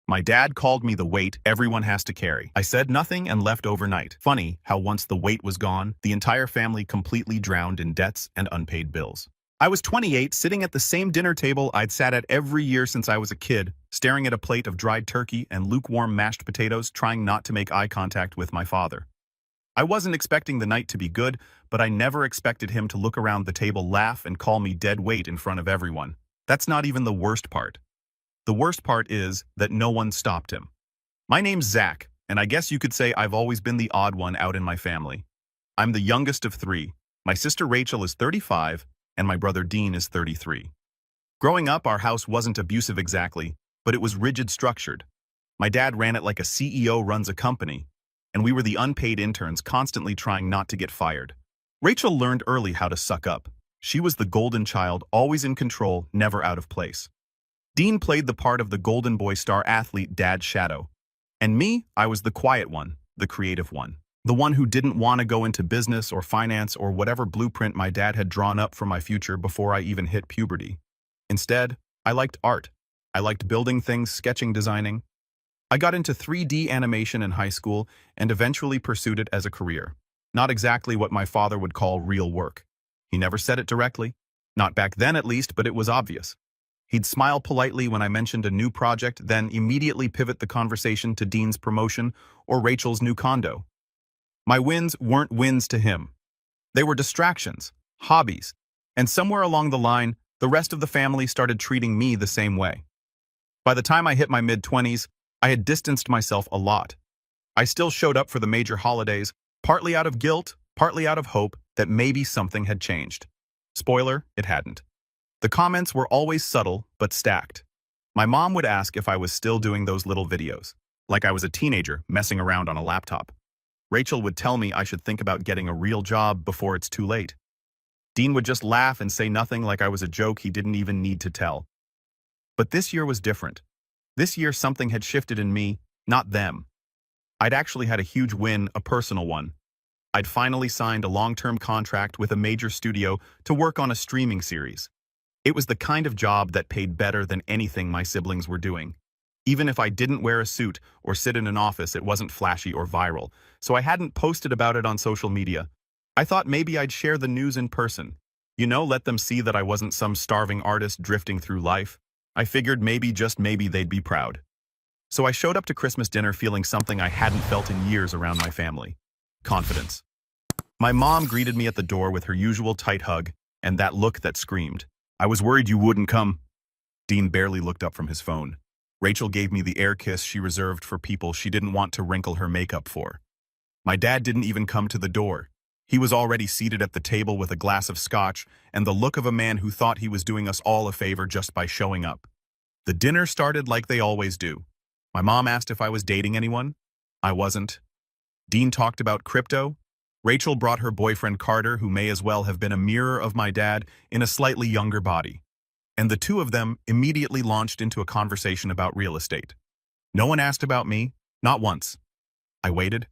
My dad called me the weight everyone has to carry. I said nothing and left overnight. Funny how once the weight was gone, the entire family completely drowned in debts and unpaid bills. I was 28, sitting at the same dinner table I'd sat at every year since I was a kid, staring at a plate of dried turkey and lukewarm mashed potatoes, trying not to make eye contact with my father. I wasn't expecting the night to be good, but I never expected him to look around the table, laugh, and call me dead weight in front of everyone. That's not even the worst part. The worst part is that no one stopped him. My name's Zach, and I guess you could say I've always been the odd one out in my family. I'm the youngest of three. My sister Rachel is 35, and my brother Dean is 33. Growing up, our house wasn't abusive exactly, but it was rigid structured. My dad ran it like a CEO runs a company, and we were the unpaid interns constantly trying not to get fired. Rachel learned early how to suck up. She was the golden child, always in control, never out of place. Dean played the part of the golden boy star athlete dad's shadow. And me, I was the quiet one, the creative one. The one who didn't want to go into business or finance or whatever blueprint my dad had drawn up for my future before I even hit puberty. Instead, I liked art. I liked building things, sketching, designing. I got into 3D animation in high school and eventually pursued it as a career. Not exactly what my father would call real work. He never said it directly. Not back then at least, but it was obvious. He'd smile politely when I mentioned a new project, then immediately pivot the conversation to Dean's promotion or Rachel's new condo. My wins weren't wins to him. They were distractions, hobbies, and somewhere along the line, the rest of the family started treating me the same way. By the time I hit my mid-20s, I had distanced myself a lot. I still showed up for the major holidays, partly out of guilt, partly out of hope that maybe something had changed. Spoiler, it hadn't. The comments were always subtle, but stacked. My mom would ask if I was still doing those little videos, like I was a teenager messing around on a laptop. Rachel would tell me I should think about getting a real job before it's too late. Dean would just laugh and say nothing, like I was a joke he didn't even need to tell. But this year was different. This year something had shifted in me, not them. I'd actually had a huge win, a personal one. I'd finally signed a long-term contract with a major studio to work on a streaming series. It was the kind of job that paid better than anything my siblings were doing. Even if I didn't wear a suit or sit in an office, it wasn't flashy or viral, so I hadn't posted about it on social media. I thought maybe I'd share the news in person. Let them see that I wasn't some starving artist drifting through life. I figured maybe, just maybe, they'd be proud. So I showed up to Christmas dinner feeling something I hadn't felt in years around my family. Confidence. My mom greeted me at the door with her usual tight hug and that look that screamed, "I was worried you wouldn't come." Dean barely looked up from his phone. Rachel gave me the air kiss she reserved for people she didn't want to wrinkle her makeup for. My dad didn't even come to the door. He was already seated at the table with a glass of scotch and the look of a man who thought he was doing us all a favor just by showing up. The dinner started like they always do. My mom asked if I was dating anyone. I wasn't. Dean talked about crypto. Rachel brought her boyfriend Carter, who may as well have been a mirror of my dad in a slightly younger body. And the two of them immediately launched into a conversation about real estate. No one asked about me, not once. I waited.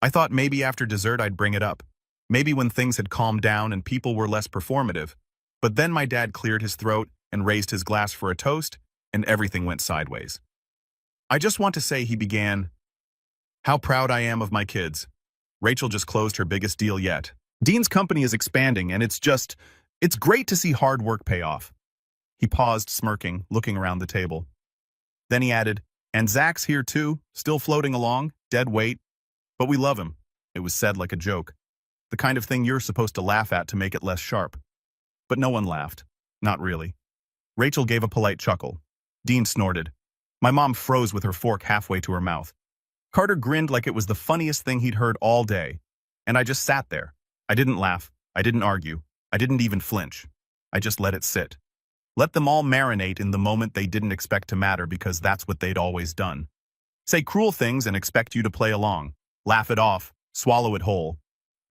I thought maybe after dessert I'd bring it up. Maybe when things had calmed down and people were less performative. But then my dad cleared his throat and raised his glass for a toast, and everything went sideways. "I just want to say," he began, "how proud I am of my kids. Rachel just closed her biggest deal yet. Dean's company is expanding, and it's great to see hard work pay off." He paused, smirking, looking around the table. Then he added, "And Zach's here too, still floating along, dead weight. But we love him." It was said like a joke. The kind of thing you're supposed to laugh at to make it less sharp. But no one laughed. Not really. Rachel gave a polite chuckle. Dean snorted. My mom froze with her fork halfway to her mouth. Carter grinned like it was the funniest thing he'd heard all day. And I just sat there. I didn't laugh. I didn't argue. I didn't even flinch. I just let it sit. Let them all marinate in the moment they didn't expect to matter, because that's what they'd always done. Say cruel things and expect you to play along. Laugh it off. Swallow it whole.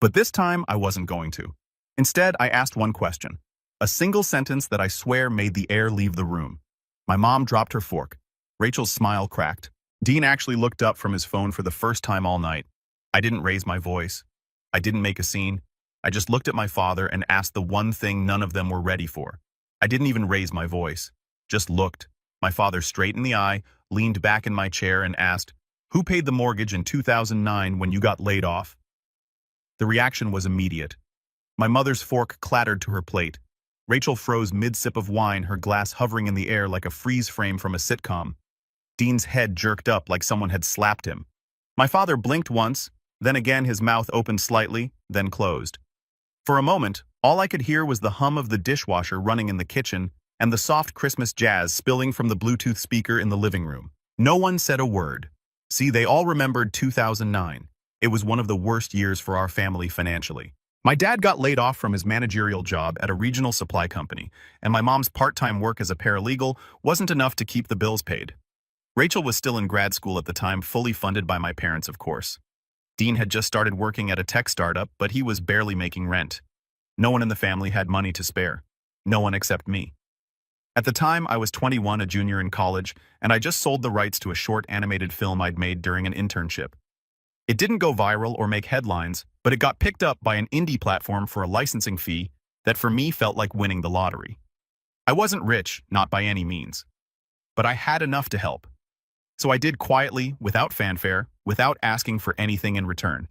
But this time, I wasn't going to. Instead, I asked one question. A single sentence that I swear made the air leave the room. My mom dropped her fork. Rachel's smile cracked. Dean actually looked up from his phone for the first time all night. I didn't raise my voice. I didn't make a scene. I just looked at my father and asked the one thing none of them were ready for. I didn't even raise my voice. Just looked. My father straight in the eye, leaned back in my chair and asked, "Who paid the mortgage in 2009 when you got laid off?" The reaction was immediate. My mother's fork clattered to her plate. Rachel froze mid-sip of wine, her glass hovering in the air like a freeze frame from a sitcom. Dean's head jerked up like someone had slapped him. My father blinked once, then again his mouth opened slightly, then closed. For a moment, all I could hear was the hum of the dishwasher running in the kitchen and the soft Christmas jazz spilling from the Bluetooth speaker in the living room. No one said a word. See, they all remembered 2009. It was one of the worst years for our family financially. My dad got laid off from his managerial job at a regional supply company, and my mom's part-time work as a paralegal wasn't enough to keep the bills paid. Rachel was still in grad school at the time, fully funded by my parents, of course. Dean had just started working at a tech startup, but he was barely making rent. No one in the family had money to spare. No one except me. At the time, I was 21, a junior in college, and I just sold the rights to a short animated film I'd made during an internship. It didn't go viral or make headlines, but it got picked up by an indie platform for a licensing fee that for me felt like winning the lottery. I wasn't rich, not by any means, but I had enough to help. So I did quietly, without fanfare, without asking for anything in return.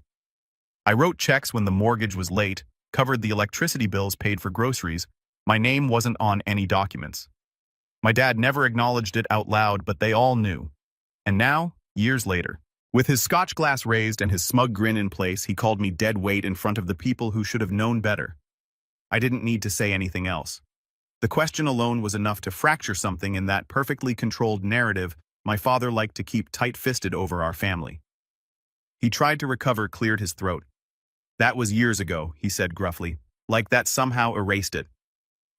I wrote checks when the mortgage was late, covered the electricity bills, paid for groceries. My name wasn't on any documents. My dad never acknowledged it out loud, but they all knew. And now, years later, with his scotch glass raised and his smug grin in place, he called me dead weight in front of the people who should have known better. I didn't need to say anything else. The question alone was enough to fracture something in that perfectly controlled narrative my father liked to keep tight-fisted over our family. He tried to recover, cleared his throat. "That was years ago," he said gruffly, like that somehow erased it.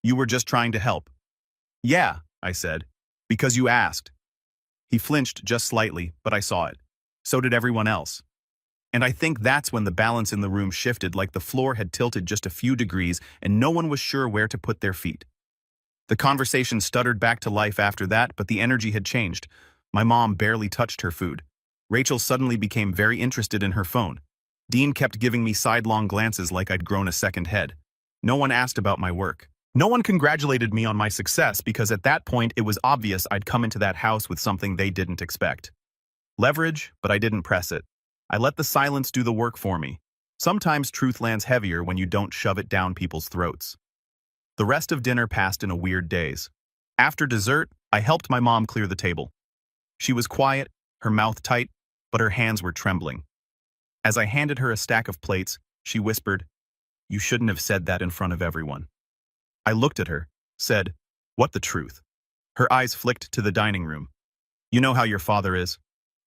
"You were just trying to help." "Yeah," I said, "because you asked." He flinched just slightly, but I saw it. So did everyone else. And I think that's when the balance in the room shifted, like the floor had tilted just a few degrees and no one was sure where to put their feet. The conversation stuttered back to life after that, but the energy had changed. My mom barely touched her food. Rachel suddenly became very interested in her phone. Dean kept giving me sidelong glances like I'd grown a second head. No one asked about my work. No one congratulated me on my success because at that point it was obvious I'd come into that house with something they didn't expect. Leverage, but I didn't press it. I let the silence do the work for me. Sometimes truth lands heavier when you don't shove it down people's throats. The rest of dinner passed in a weird daze. After dessert, I helped my mom clear the table. She was quiet, her mouth tight, but her hands were trembling. As I handed her a stack of plates, she whispered, "You shouldn't have said that in front of everyone." I looked at her, said, "What the truth?" Her eyes flicked to the dining room. "You know how your father is?"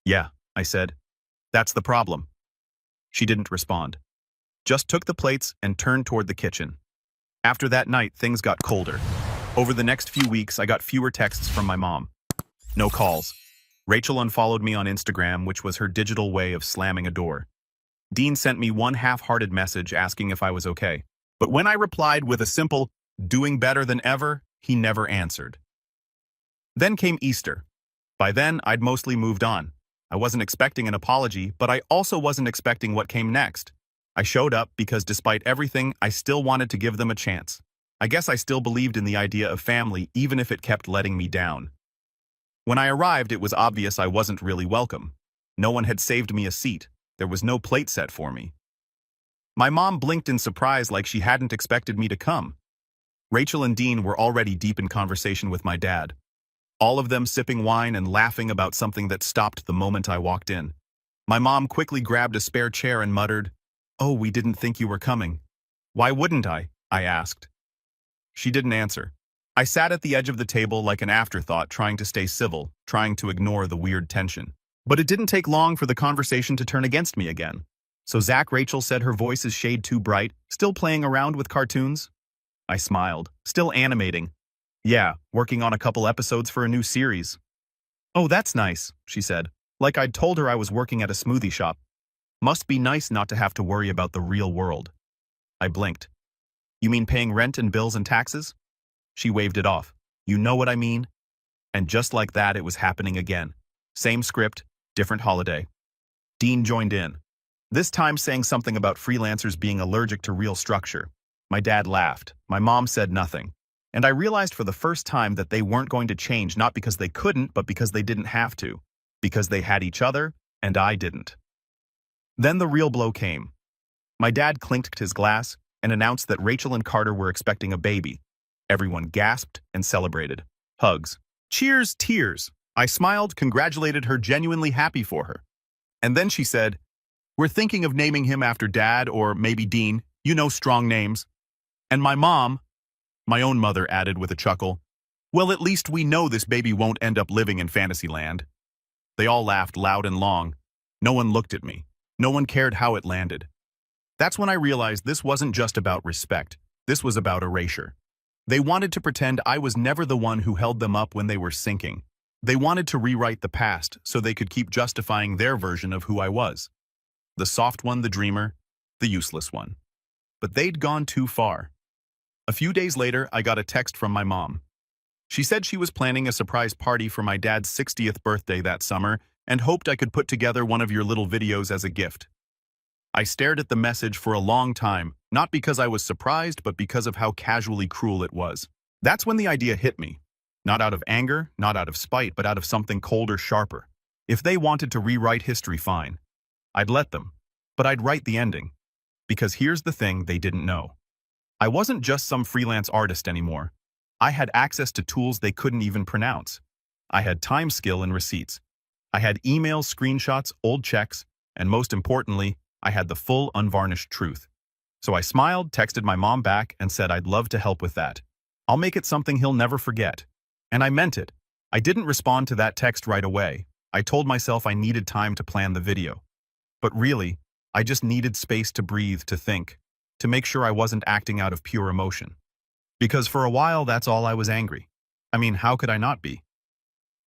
"Yeah," I said. "That's the problem." She didn't respond. Just took the plates and turned toward the kitchen. After that night, things got colder. Over the next few weeks, I got fewer texts from my mom. No calls. Rachel unfollowed me on Instagram, which was her digital way of slamming a door. Dean sent me one half-hearted message asking if I was okay. But when I replied with a simple, "Doing better than ever," he never answered. Then came Easter. By then, I'd mostly moved on. I wasn't expecting an apology, but I also wasn't expecting what came next. I showed up because despite everything, I still wanted to give them a chance. I guess I still believed in the idea of family, even if it kept letting me down. When I arrived, it was obvious I wasn't really welcome. No one had saved me a seat. There was no plate set for me. My mom blinked in surprise like she hadn't expected me to come. Rachel and Dean were already deep in conversation with my dad. All of them sipping wine and laughing about something that stopped the moment I walked in. My mom quickly grabbed a spare chair and muttered, "Oh, we didn't think you were coming." "Why wouldn't I?" I asked. She didn't answer. I sat at the edge of the table like an afterthought, trying to stay civil, trying to ignore the weird tension. But it didn't take long for the conversation to turn against me again. "So Zach," Rachel said, her voice is shade too bright, "still playing around with cartoons?" I smiled. "Still animating." "Yeah, working on a couple episodes for a new series." "Oh, that's nice," she said, like I'd told her I was working at a smoothie shop. "Must be nice not to have to worry about the real world." I blinked. "You mean paying rent and bills and taxes?" She waved it off. "You know what I mean?" And just like that, it was happening again. Same script, different holiday. Dean joined in, this time saying something about freelancers being allergic to real structure. My dad laughed. My mom said nothing. And I realized for the first time that they weren't going to change, not because they couldn't, but because they didn't have to. Because they had each other, and I didn't. Then the real blow came. My dad clinked his glass and announced that Rachel and Carter were expecting a baby. Everyone gasped and celebrated. Hugs. Cheers, tears. I smiled, congratulated her, genuinely happy for her. And then she said, "We're thinking of naming him after Dad or maybe Dean, you know, strong names." And my mom, my own mother, added with a chuckle, "Well, at least we know this baby won't end up living in Fantasyland." They all laughed loud and long. No one looked at me. No one cared how it landed. That's when I realized this wasn't just about respect. This was about erasure. They wanted to pretend I was never the one who held them up when they were sinking. They wanted to rewrite the past so they could keep justifying their version of who I was. The soft one, the dreamer, the useless one. But they'd gone too far. A few days later, I got a text from my mom. She said she was planning a surprise party for my dad's 60th birthday that summer and hoped I could put together one of your little videos as a gift. I stared at the message for a long time, not because I was surprised, but because of how casually cruel it was. That's when the idea hit me. Not out of anger, not out of spite, but out of something colder, sharper. If they wanted to rewrite history, fine. I'd let them. But I'd write the ending. Because here's the thing they didn't know. I wasn't just some freelance artist anymore. I had access to tools they couldn't even pronounce. I had time, skill, and receipts. I had emails, screenshots, old checks, and most importantly, I had the full, unvarnished truth. So I smiled, texted my mom back, and said I'd love to help with that. I'll make it something he'll never forget. And I meant it. I didn't respond to that text right away. I told myself I needed time to plan the video. But really, I just needed space to breathe, to think, to make sure I wasn't acting out of pure emotion. Because for a while, that's all I was angry. I mean, how could I not be?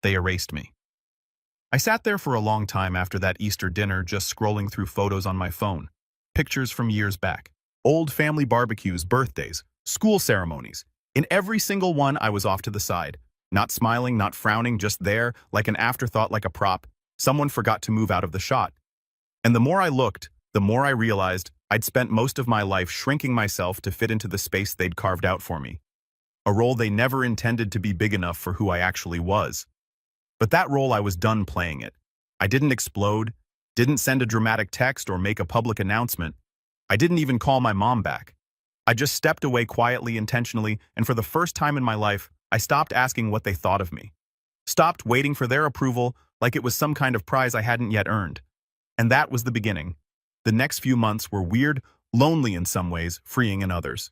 They erased me. I sat there for a long time after that Easter dinner, just scrolling through photos on my phone. Pictures from years back. Old family barbecues, birthdays, school ceremonies. In every single one, I was off to the side. Not smiling, not frowning, just there, like an afterthought, like a prop. Someone forgot to move out of the shot. And the more I looked, the more I realized I'd spent most of my life shrinking myself to fit into the space they'd carved out for me. A role they never intended to be big enough for who I actually was. But that role, I was done playing it. I didn't explode, didn't send a dramatic text or make a public announcement. I didn't even call my mom back. I just stepped away quietly, intentionally, and for the first time in my life, I stopped asking what they thought of me. Stopped waiting for their approval like it was some kind of prize I hadn't yet earned. And that was the beginning. The next few months were weird, lonely in some ways, freeing in others.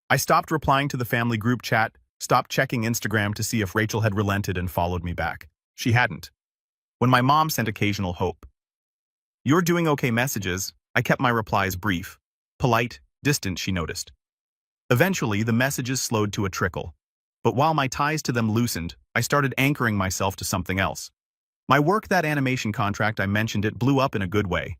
I stopped replying to the family group chat, stopped checking Instagram to see if Rachel had relented and followed me back. She hadn't. When my mom sent occasional hope, "You're doing okay" messages, I kept my replies brief, polite, distant, she noticed. Eventually, the messages slowed to a trickle. But while my ties to them loosened, I started anchoring myself to something else. My work, that animation contract I mentioned, it blew up in a good way.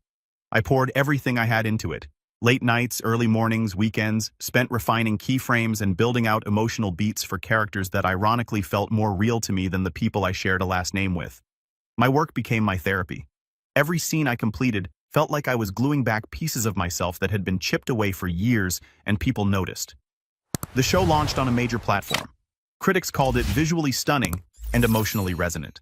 I poured everything I had into it. Late nights, early mornings, weekends, spent refining keyframes and building out emotional beats for characters that ironically felt more real to me than the people I shared a last name with. My work became my therapy. Every scene I completed felt like I was gluing back pieces of myself that had been chipped away for years, and people noticed. The show launched on a major platform. Critics called it visually stunning and emotionally resonant.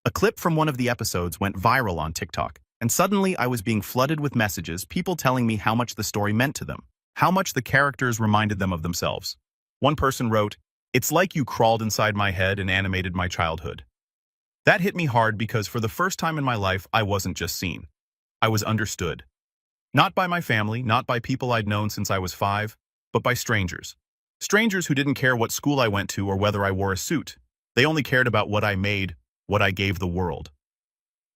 A clip from one of the episodes went viral on TikTok. And suddenly I was being flooded with messages, people telling me how much the story meant to them, how much the characters reminded them of themselves. One person wrote, "It's like you crawled inside my head and animated my childhood." That hit me hard because for the first time in my life, I wasn't just seen. I was understood. Not by my family, not by people I'd known since I was 5, but by strangers. Strangers who didn't care what school I went to or whether I wore a suit. They only cared about what I made, what I gave the world.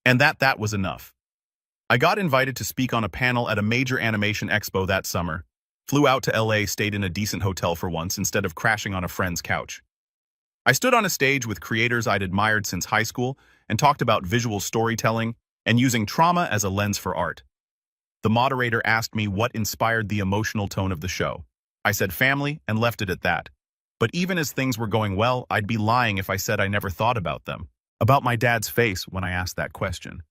And that was enough. I got invited to speak on a panel at a major animation expo that summer, flew out to LA, stayed in a decent hotel for once instead of crashing on a friend's couch. I stood on a stage with creators I'd admired since high school and talked about visual storytelling and using trauma as a lens for art. The moderator asked me what inspired the emotional tone of the show. I said family and left it at that. But even as things were going well, I'd be lying if I said I never thought about them. About my dad's face when I asked that question.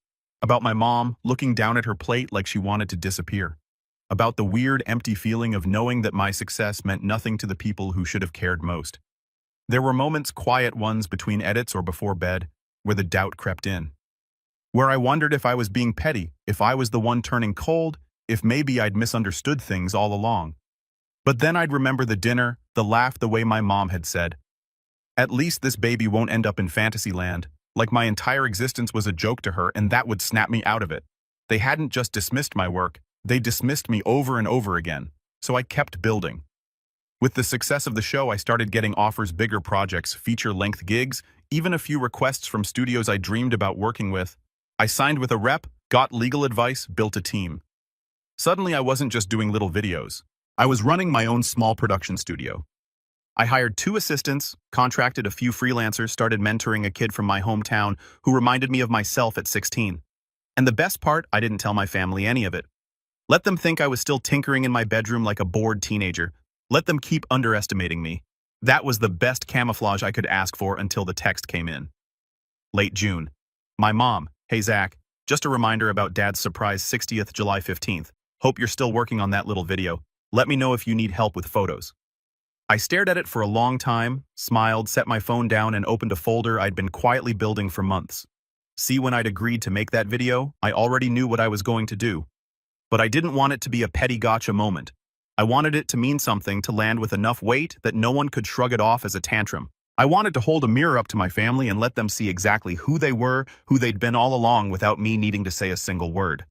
About my mom looking down at her plate like she wanted to disappear. about the weird, empty feeling of knowing that my success meant nothing to the people who should have cared most. There were moments, quiet ones between edits or before bed, where the doubt crept in. Where I wondered if I was being petty, if I was the one turning cold, if maybe I'd misunderstood things all along. But then I'd remember the dinner, the laugh, the way my mom had said, "At least this baby won't end up in fantasy land," like my entire existence was a joke to her and that would snap me out of it. They hadn't just dismissed my work, they dismissed me over and over again, so I kept building. With the success of the show, I started getting offers, bigger projects, feature-length gigs, even a few requests from studios I dreamed about working with. I signed with a rep, got legal advice, built a team. Suddenly, I wasn't just doing little videos. I was running my own small production studio. I hired 2 assistants, contracted a few freelancers, started mentoring a kid from my hometown who reminded me of myself at 16. And the best part, I didn't tell my family any of it. Let them think I was still tinkering in my bedroom like a bored teenager. Let them keep underestimating me. That was the best camouflage I could ask for until the text came in. Late June. My mom, "Hey Zach, just a reminder about Dad's surprise 60th July 15th. Hope you're still working on that little video. Let me know if you need help with photos." I stared at it for a long time, smiled, set my phone down, and opened a folder I'd been quietly building for months. See, when I'd agreed to make that video, I already knew what I was going to do. But I didn't want it to be a petty gotcha moment. I wanted it to mean something, to land with enough weight that no one could shrug it off as a tantrum. I wanted to hold a mirror up to my family and let them see exactly who they were, who they'd been all along, without me needing to say a single word.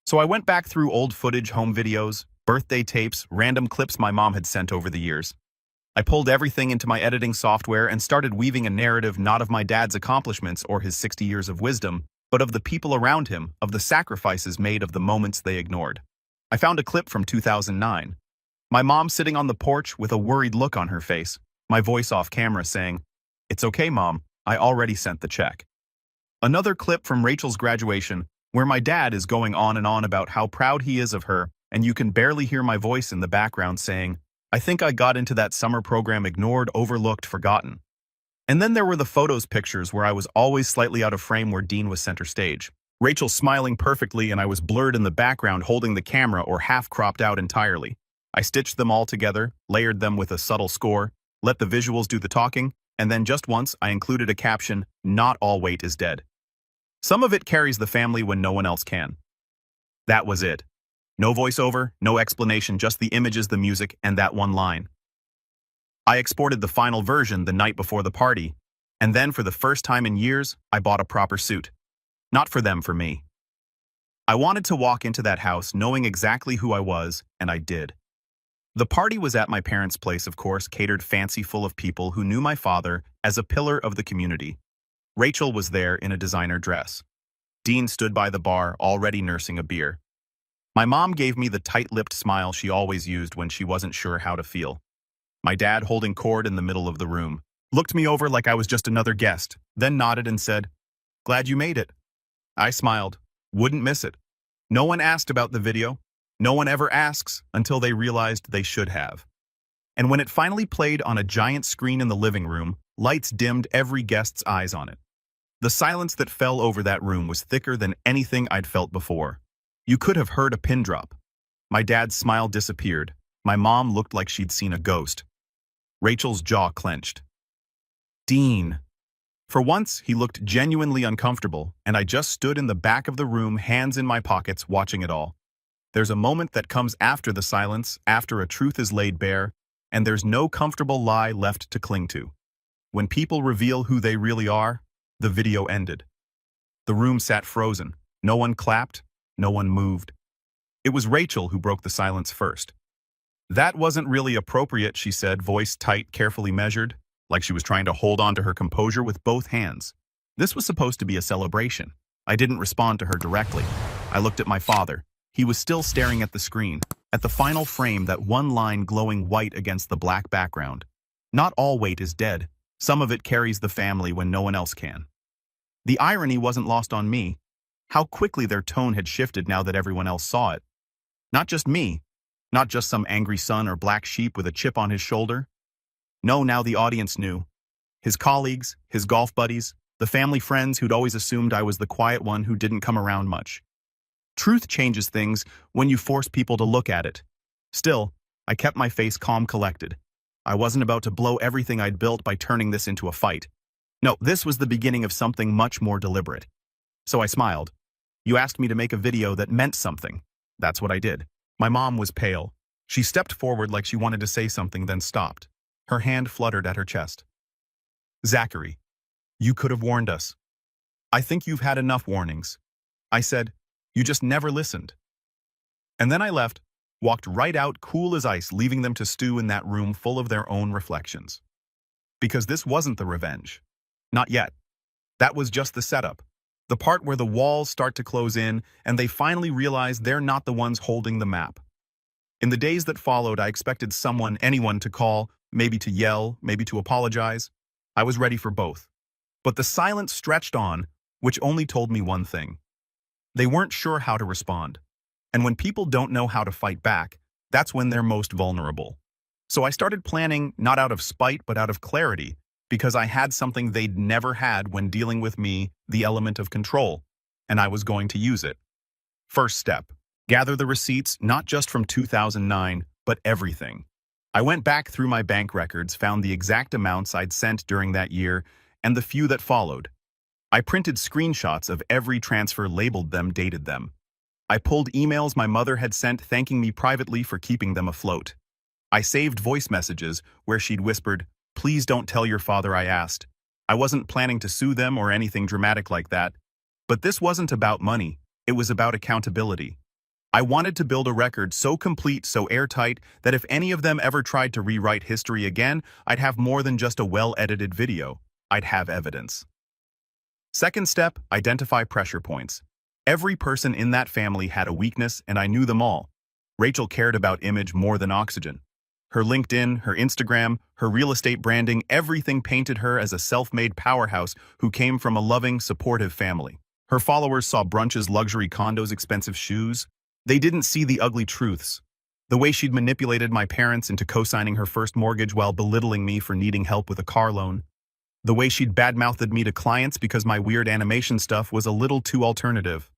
So I went back through old footage, home videos, birthday tapes, random clips my mom had sent over the years. I pulled everything into my editing software and started weaving a narrative not of my dad's accomplishments or his 60 years of wisdom, but of the people around him, of the sacrifices made, of the moments they ignored. I found a clip from 2009. My mom sitting on the porch with a worried look on her face, my voice off camera saying, "It's okay, Mom, I already sent the check." Another clip from Rachel's graduation, where my dad is going on and on about how proud he is of her, and you can barely hear my voice in the background saying, "I think I got into that summer program, ignored, overlooked, forgotten." And then there were the photos, pictures where I was always slightly out of frame, where Dean was center stage. Rachel smiling perfectly and I was blurred in the background holding the camera or half cropped out entirely. I stitched them all together, layered them with a subtle score, let the visuals do the talking, and then just once I included a caption, "Not all weight is dead." Some of it carries the family when no one else can. That was it. No voiceover, no explanation, just the images, the music, and that one line. I exported the final version the night before the party, and then for the first time in years, I bought a proper suit. Not for them, for me. I wanted to walk into that house knowing exactly who I was, and I did. The party was at my parents' place, of course, catered fancy, full of people who knew my father as a pillar of the community. Rachel was there in a designer dress. Dean stood by the bar, already nursing a beer. My mom gave me the tight-lipped smile she always used when she wasn't sure how to feel. My dad, holding cord in the middle of the room, looked me over like I was just another guest, then nodded and said, "Glad you made it." I smiled. Wouldn't miss it. No one asked about the video. No one ever asks until they realized they should have. And when it finally played on a giant screen in the living room, lights dimmed, every guest's eyes on it. The silence that fell over that room was thicker than anything I'd felt before. You could have heard a pin drop. My dad's smile disappeared. My mom looked like she'd seen a ghost. Rachel's jaw clenched. "Dean." For once, he looked genuinely uncomfortable, and I just stood in the back of the room, hands in my pockets, watching it all. There's a moment that comes after the silence, after a truth is laid bare, and there's no comfortable lie left to cling to. When people reveal who they really are, the video ended. The room sat frozen. No one clapped. No one moved. It was Rachel who broke the silence first. "That wasn't really appropriate," she said, voice tight, carefully measured, like she was trying to hold on to her composure with both hands. This was supposed to be a celebration. I didn't respond to her directly. I looked at my father. He was still staring at the screen, at the final frame, that one line glowing white against the black background. "Not all weight is dead. Some of it carries the family when no one else can." The irony wasn't lost on me. How quickly their tone had shifted now that everyone else saw it. Not just me. Not just some angry son or black sheep with a chip on his shoulder. No, now the audience knew. His colleagues, his golf buddies, the family friends who'd always assumed I was the quiet one who didn't come around much. Truth changes things when you force people to look at it. Still, I kept my face calm collected. I wasn't about to blow everything I'd built by turning this into a fight. No, this was the beginning of something much more deliberate. So I smiled. You asked me to make a video that meant something. That's what I did. My mom was pale. She stepped forward like she wanted to say something, then stopped. Her hand fluttered at her chest. Zachary, you could have warned us. I think you've had enough warnings. I said, you just never listened. And then I left, walked right out cool as ice, leaving them to stew in that room full of their own reflections. Because this wasn't the revenge. Not yet. That was just the setup. The part where the walls start to close in and they finally realize they're not the ones holding the map. In the days that followed, I expected anyone to call, maybe to yell, maybe to apologize. I was ready for both. But the silence stretched on, which only told me one thing. They weren't sure how to respond. And when people don't know how to fight back, that's when they're most vulnerable. So I started planning, not out of spite, but out of clarity, because I had something they'd never had when dealing with me, the element of control, and I was going to use it. First step, gather the receipts, not just from 2009, but everything. I went back through my bank records, found the exact amounts I'd sent during that year, and the few that followed. I printed screenshots of every transfer, labeled them, dated them. I pulled emails my mother had sent thanking me privately for keeping them afloat. I saved voice messages where she'd whispered, "Please don't tell your father I asked." I wasn't planning to sue them or anything dramatic like that. But this wasn't about money, it was about accountability. I wanted to build a record so complete, so airtight, that if any of them ever tried to rewrite history again, I'd have more than just a well-edited video. I'd have evidence. Second step, identify pressure points. Every person in that family had a weakness, and I knew them all. Rachel cared about image more than oxygen. Her LinkedIn, her Instagram, her real estate branding, everything painted her as a self-made powerhouse who came from a loving, supportive family. Her followers saw brunches, luxury condos, expensive shoes. They didn't see the ugly truths. The way she'd manipulated my parents into co-signing her first mortgage while belittling me for needing help with a car loan. The way she'd badmouthed me to clients because my weird animation stuff was a little too alternative.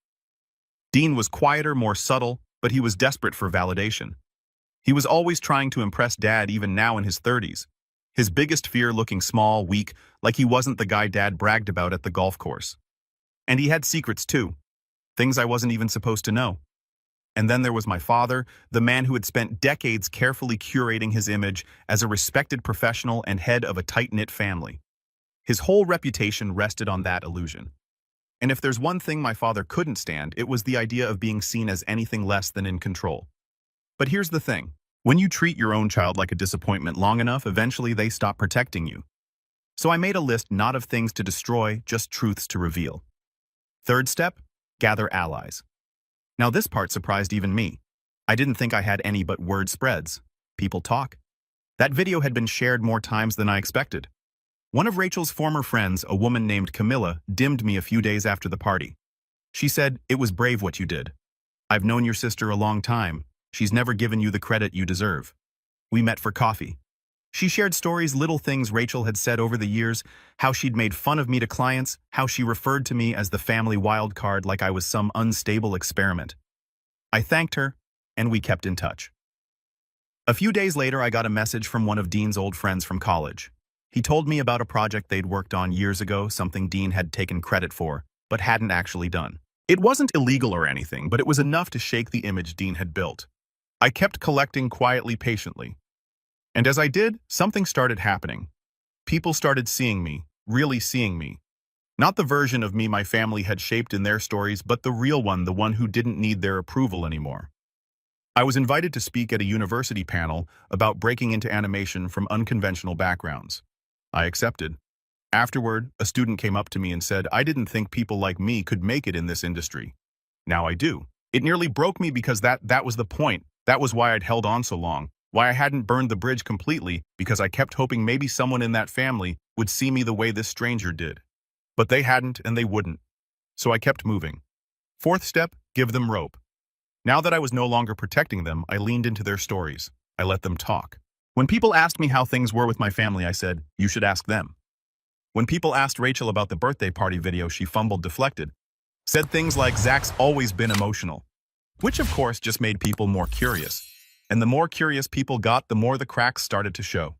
Dean was quieter, more subtle, but he was desperate for validation. He was always trying to impress Dad, even now in his 30s. His biggest fear, looking small, weak, like he wasn't the guy Dad bragged about at the golf course. And he had secrets too, things I wasn't even supposed to know. And then there was my father, the man who had spent decades carefully curating his image as a respected professional and head of a tight-knit family. His whole reputation rested on that illusion. And if there's one thing my father couldn't stand, it was the idea of being seen as anything less than in control. But here's the thing. When you treat your own child like a disappointment long enough, eventually they stop protecting you. So I made a list not of things to destroy, just truths to reveal. Third step, gather allies. Now this part surprised even me. I didn't think I had any, but word spreads. People talk. That video had been shared more times than I expected. One of Rachel's former friends, a woman named Camilla, dimmed me a few days after the party. She said, "It was brave what you did. I've known your sister a long time. She's never given you the credit you deserve. We met for coffee." She shared stories, little things Rachel had said over the years, how she'd made fun of me to clients, how she referred to me as the family wild card like I was some unstable experiment. I thanked her, and we kept in touch. A few days later, I got a message from one of Dean's old friends from college. He told me about a project they'd worked on years ago, something Dean had taken credit for, but hadn't actually done. It wasn't illegal or anything, but it was enough to shake the image Dean had built. I kept collecting quietly, patiently. And as I did, something started happening. People started seeing me, really seeing me. Not the version of me my family had shaped in their stories, but the real one, the one who didn't need their approval anymore. I was invited to speak at a university panel about breaking into animation from unconventional backgrounds. I accepted. Afterward, a student came up to me and said, "I didn't think people like me could make it in this industry. Now I do." It nearly broke me because that was the point. That was why I'd held on so long, why I hadn't burned the bridge completely, because I kept hoping maybe someone in that family would see me the way this stranger did. But they hadn't, and they wouldn't. So I kept moving. Fourth step, give them rope. Now that I was no longer protecting them, I leaned into their stories. I let them talk. When people asked me how things were with my family, I said, "You should ask them." When people asked Rachel about the birthday party video, she fumbled, deflected. Said things like, "Zach's always been emotional. which of course just made people more curious. And the more curious people got, the more the cracks started to show.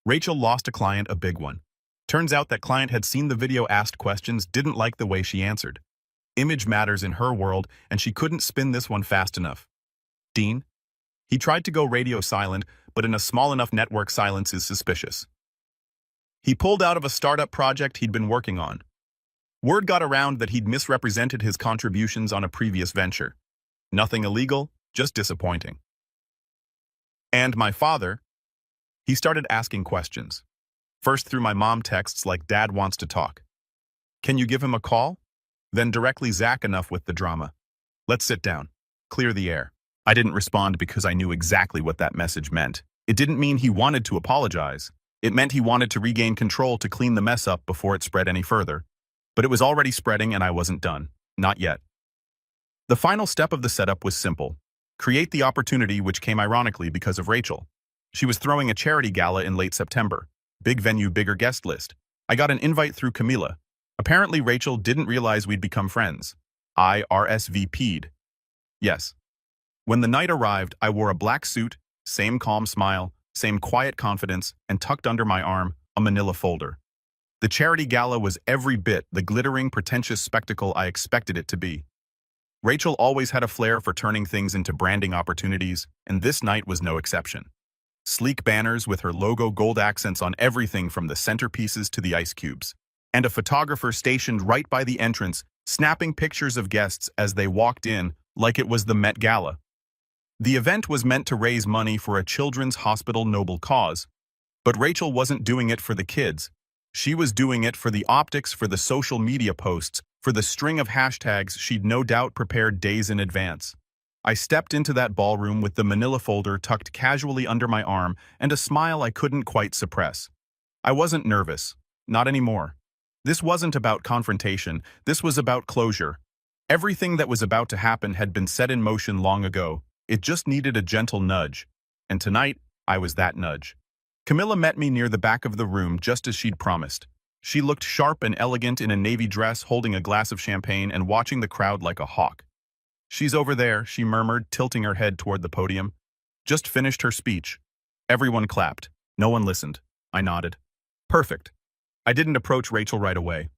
Rachel lost a client, a big one. Turns out that client had seen the video, asked questions, didn't like the way she answered. Image matters in her world, and she couldn't spin this one fast enough. Dean? He tried to go radio silent, but in a small enough network, silence is suspicious. He pulled out of a startup project he'd been working on. Word got around that he'd misrepresented his contributions on a previous venture. Nothing illegal, just disappointing. And my father? He started asking questions. First through my mom texts like, "Dad wants to talk. Can you give him a call?" Then directly, "Zach, enough with the drama. Let's sit down. Clear the air." I didn't respond because I knew exactly what that message meant. It didn't mean he wanted to apologize. It meant he wanted to regain control to clean the mess up before it spread any further. But it was already spreading and I wasn't done. Not yet. The final step of the setup was simple. Create the opportunity, which came ironically because of Rachel. She was throwing a charity gala in late September. Big venue, bigger guest list. I got an invite through Camila. Apparently Rachel didn't realize we'd become friends. I RSVP'd. Yes. When the night arrived, I wore a black suit, same calm smile, same quiet confidence, and tucked under my arm, a manila folder. The charity gala was every bit the glittering, pretentious spectacle I expected it to be. Rachel always had a flair for turning things into branding opportunities, and this night was no exception. Sleek banners with her logo, gold accents on everything from the centerpieces to the ice cubes, and a photographer stationed right by the entrance, snapping pictures of guests as they walked in like it was the Met Gala. The event was meant to raise money for a children's hospital noble cause, but Rachel wasn't doing it for the kids. She was doing it for the optics, for the social media posts, for the string of hashtags she'd no doubt prepared days in advance. I stepped into that ballroom with the manila folder tucked casually under my arm and a smile I couldn't quite suppress. I wasn't nervous. Not anymore. This wasn't about confrontation. This was about closure. Everything that was about to happen had been set in motion long ago. It just needed a gentle nudge. And tonight, I was that nudge. Camilla met me near the back of the room just as she'd promised. She looked sharp and elegant in a navy dress, holding a glass of champagne and watching the crowd like a hawk. "She's over there," she murmured, tilting her head toward the podium. Just finished her speech. Everyone clapped. No one listened. I nodded. Perfect. I didn't approach Rachel right away.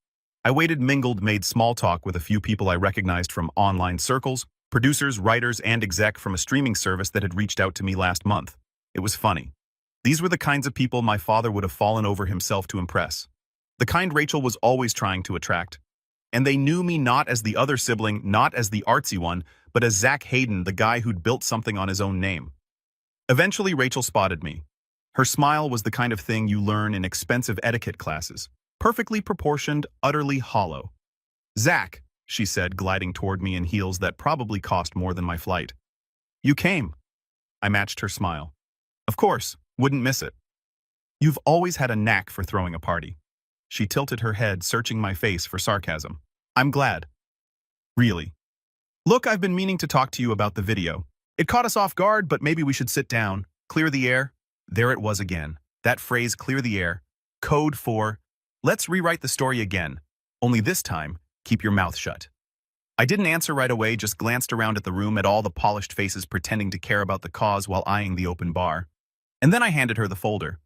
I waited, mingled, made small talk with a few people I recognized from online circles, producers, writers, and exec from a streaming service that had reached out to me last month. It was funny. These were the kinds of people my father would have fallen over himself to impress. The kind Rachel was always trying to attract. And they knew me not as the other sibling, not as the artsy one, but as Zach Hayden, the guy who'd built something on his own name. Eventually, Rachel spotted me. Her smile was the kind of thing you learn in expensive etiquette classes. Perfectly proportioned, utterly hollow. "Zach," she said, gliding toward me in heels that probably cost more than my flight. "You came." I matched her smile. "Of course, wouldn't miss it. You've always had a knack for throwing a party." She tilted her head, searching my face for sarcasm. "I'm glad." "Really? Look, I've been meaning to talk to you about the video. It caught us off guard, but maybe we should sit down, clear the air." There it was again. That phrase, clear the air. Code for, let's rewrite the story again. Only this time, keep your mouth shut. I didn't answer right away, just glanced around at the room at all the polished faces pretending to care about the cause while eyeing the open bar. And then I handed her the folder.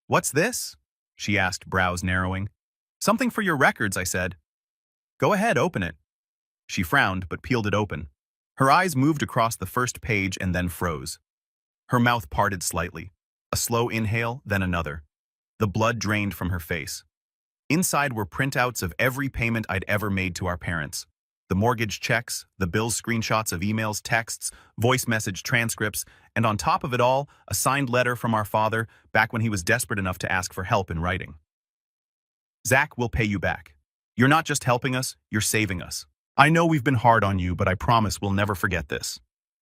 "What's this?" she asked, brows narrowing. "Something for your records," I said. "Go ahead, open it." She frowned, but peeled it open. Her eyes moved across the first page and then froze. Her mouth parted slightly. A slow inhale, then another. The blood drained from her face. Inside were printouts of every payment I'd ever made to our parents. The mortgage checks, the bills, screenshots of emails, texts, voice message transcripts, and on top of it all, a signed letter from our father back when he was desperate enough to ask for help in writing. "Zach, we'll pay you back. You're not just helping us, you're saving us. I know we've been hard on you, but I promise we'll never forget this."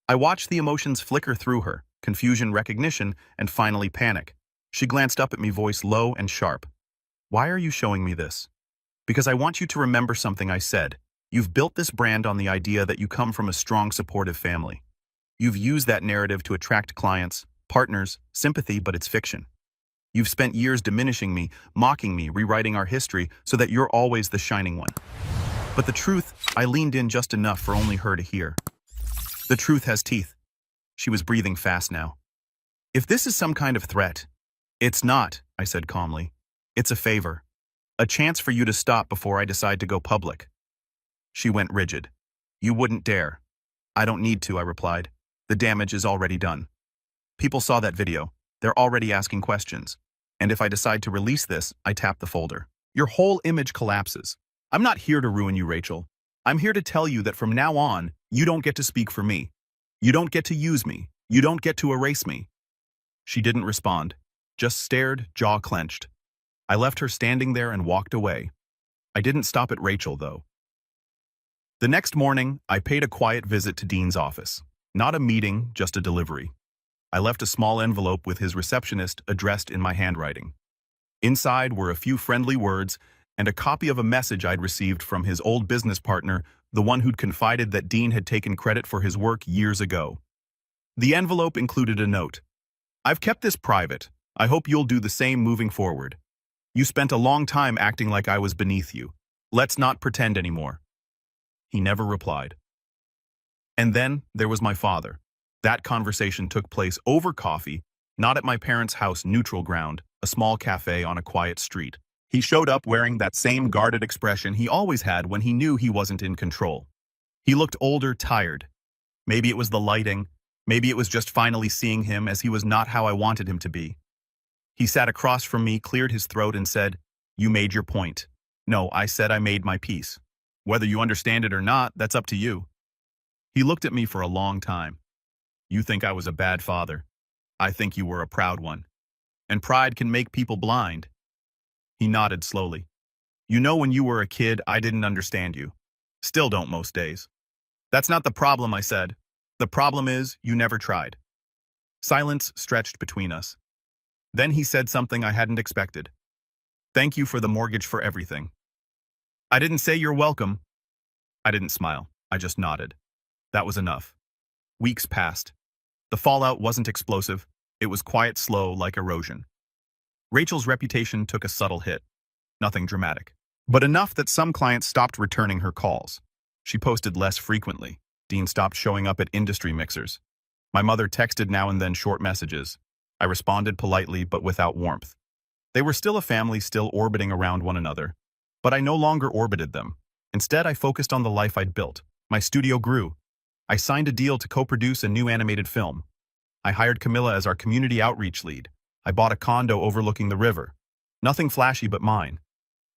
I watched the emotions flicker through her, confusion, recognition, and finally panic. She glanced up at me, voice low and sharp. "Why are you showing me this?" "Because I want you to remember something I said. You've built this brand on the idea that you come from a strong, supportive family. You've used that narrative to attract clients, partners, sympathy, but it's fiction. You've spent years diminishing me, mocking me, rewriting our history so that you're always the shining one." But the truth, I leaned in just enough for only her to hear. The truth has teeth. She was breathing fast now. If this is some kind of threat, it's not, I said calmly. It's a favor. A chance for you to stop before I decide to go public. She went rigid. You wouldn't dare. I don't need to, I replied. The damage is already done. People saw that video. They're already asking questions. And if I decide to release this, I tap the folder. Your whole image collapses. I'm not here to ruin you, Rachel. I'm here to tell you that from now on, you don't get to speak for me. You don't get to use me. You don't get to erase me. She didn't respond, just stared, jaw clenched. I left her standing there and walked away. I didn't stop at Rachel, though. The next morning, I paid a quiet visit to Dean's office. Not a meeting, just a delivery. I left a small envelope with his receptionist addressed in my handwriting. Inside were a few friendly words and a copy of a message I'd received from his old business partner, the one who'd confided that Dean had taken credit for his work years ago. The envelope included a note. I've kept this private. I hope you'll do the same moving forward. You spent a long time acting like I was beneath you. Let's not pretend anymore. He never replied. And then there was my father. That conversation took place over coffee, not at my parents' house neutral ground, a small cafe on a quiet street. He showed up wearing that same guarded expression he always had when he knew he wasn't in control. He looked older, tired. Maybe it was the lighting. Maybe it was just finally seeing him as he was not how I wanted him to be. He sat across from me, cleared his throat, and said, "You made your point." No, I said I made my peace. Whether you understand it or not, that's up to you. He looked at me for a long time. You think I was a bad father. I think you were a proud one. And pride can make people blind. He nodded slowly. You know, when you were a kid, I didn't understand you. Still don't most days. That's not the problem, I said. The problem is, you never tried. Silence stretched between us. Then he said something I hadn't expected. Thank you for the mortgage for everything. I didn't say you're welcome. I didn't smile. I just nodded. That was enough. Weeks passed. The fallout wasn't explosive. It was quiet, slow, like erosion. Rachel's reputation took a subtle hit. Nothing dramatic. But enough that some clients stopped returning her calls. She posted less frequently. Dean stopped showing up at industry mixers. My mother texted now and then short messages. I responded politely but without warmth. They were still a family, still orbiting around one another. But I no longer orbited them. Instead, I focused on the life I'd built. My studio grew. I signed a deal to co-produce a new animated film. I hired Camilla as our community outreach lead. I bought a condo overlooking the river. Nothing flashy but mine.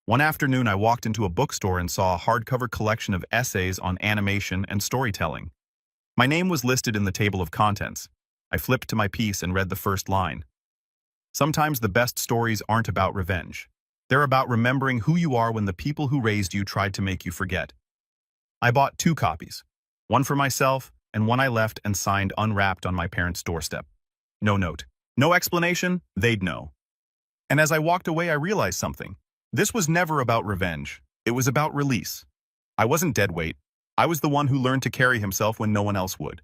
One afternoon, I walked into a bookstore and saw a hardcover collection of essays on animation and storytelling. My name was listed in the table of contents. I flipped to my piece and read the first line. Sometimes the best stories aren't about revenge. They're about remembering who you are when the people who raised you tried to make you forget. I bought 2 copies. One for myself and one I left and signed unwrapped on my parents' doorstep. No note. No explanation, they'd know. And as I walked away, I realized something. This was never about revenge. It was about release. I wasn't deadweight. I was the one who learned to carry himself when no one else would.